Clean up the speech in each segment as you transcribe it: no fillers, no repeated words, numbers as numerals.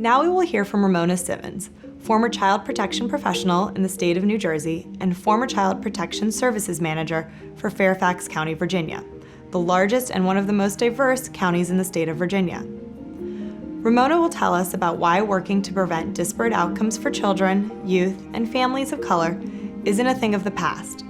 Now we will hear from Ramona Simmons, former child protection professional in the state of New Jersey and former child protection services manager for Fairfax County, Virginia, the largest and one of the most diverse counties in the state of Virginia. Ramona will tell us about why working to prevent disparate outcomes for children, youth, and families of color isn't a thing of the past,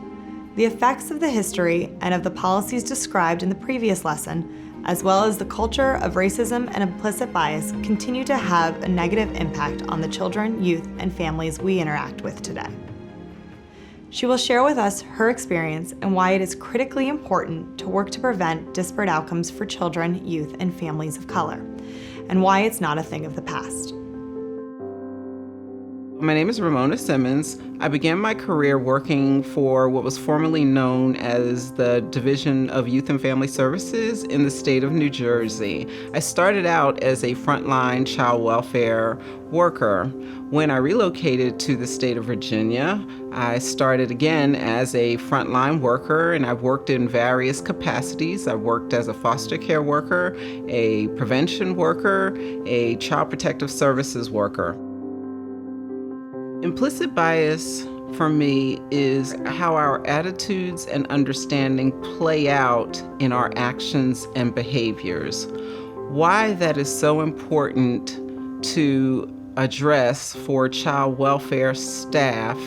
the effects of the history and of the policies described in the previous lesson, as well as the culture of racism and implicit bias, continue to have a negative impact on the children, youth, and families we interact with today. She will share with us her experience and why it is critically important to work to prevent disparate outcomes for children, youth, and families of color, and why it's not a thing of the past. My name is Ramona Simmons. I began my career working for what was formerly known as the Division of Youth and Family Services in the state of New Jersey. I started out as a frontline child welfare worker. When I relocated to the state of Virginia, I started again as a frontline worker, and I've worked in various capacities. I've worked as a foster care worker, a prevention worker, a child protective services worker. Implicit bias, for me, is how our attitudes and understanding play out in our actions and behaviors. Why that is so important to address for child welfare staff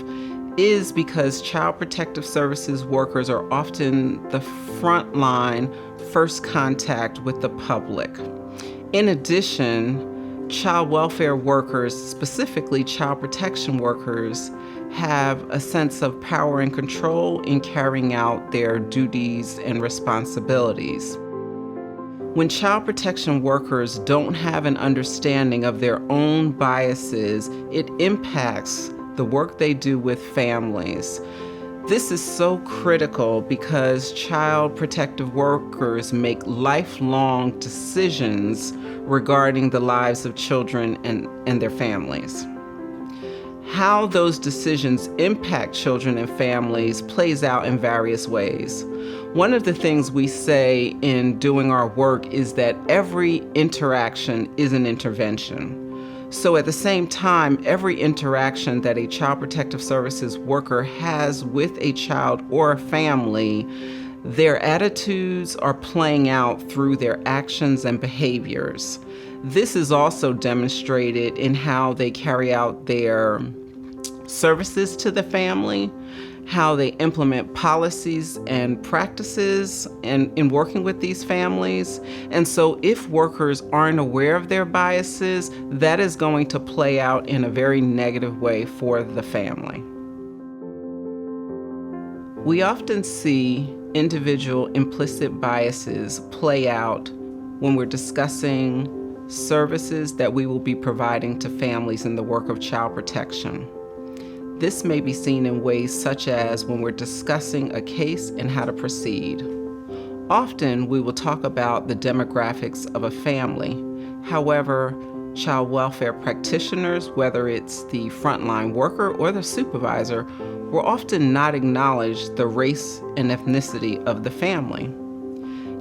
is because child protective services workers are often the frontline first contact with the public. In addition, child welfare workers, specifically child protection workers, have a sense of power and control in carrying out their duties and responsibilities. When child protection workers don't have an understanding of their own biases, it impacts the work they do with families. This is so critical because child protective workers make lifelong decisions regarding the lives of children and their families. How those decisions impact children and families plays out in various ways. One of the things we say in doing our work is that every interaction is an intervention. So at the same time, every interaction that a child protective services worker has with a child or a family, their attitudes are playing out through their actions and behaviors. This is also demonstrated in how they carry out their services to the family, how they implement policies and practices in working with these families. And so if workers aren't aware of their biases, that is going to play out in a very negative way for the family. We often see individual implicit biases play out when we're discussing services that we will be providing to families in the work of child protection. This may be seen in ways such as when we're discussing a case and how to proceed. Often we will talk about the demographics of a family. However, child welfare practitioners, whether it's the frontline worker or the supervisor, will often not acknowledge the race and ethnicity of the family.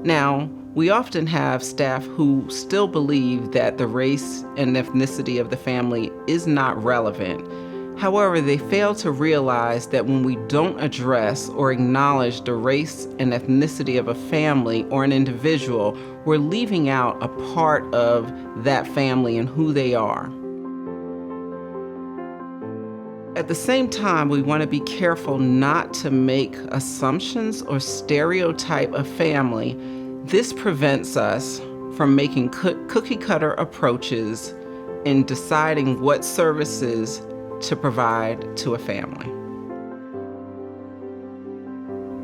Now, we often have staff who still believe that the race and ethnicity of the family is not relevant. However, they fail to realize that when we don't address or acknowledge the race and ethnicity of a family or an individual, we're leaving out a part of that family and who they are. At the same time, we want to be careful not to make assumptions or stereotype a family. This prevents us from making cookie-cutter approaches in deciding what services to provide to a family.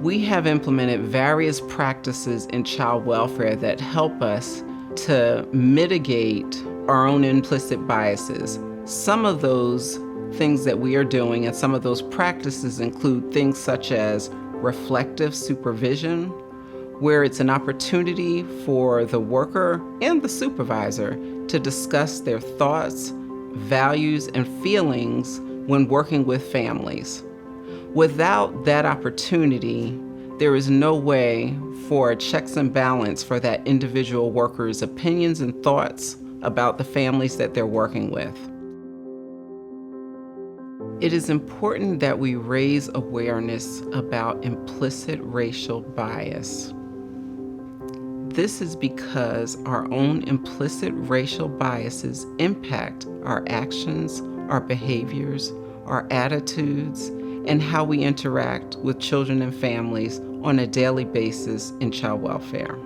We have implemented various practices in child welfare that help us to mitigate our own implicit biases. Some of those things that we are doing and some of those practices include things such as reflective supervision, where it's an opportunity for the worker and the supervisor to discuss their thoughts, values, and feelings when working with families. Without that opportunity, there is no way for a checks and balance for that individual worker's opinions and thoughts about the families that they're working with. It is important that we raise awareness about implicit racial bias. This is because our own implicit racial biases impact our actions, our behaviors, our attitudes, and how we interact with children and families on a daily basis in child welfare.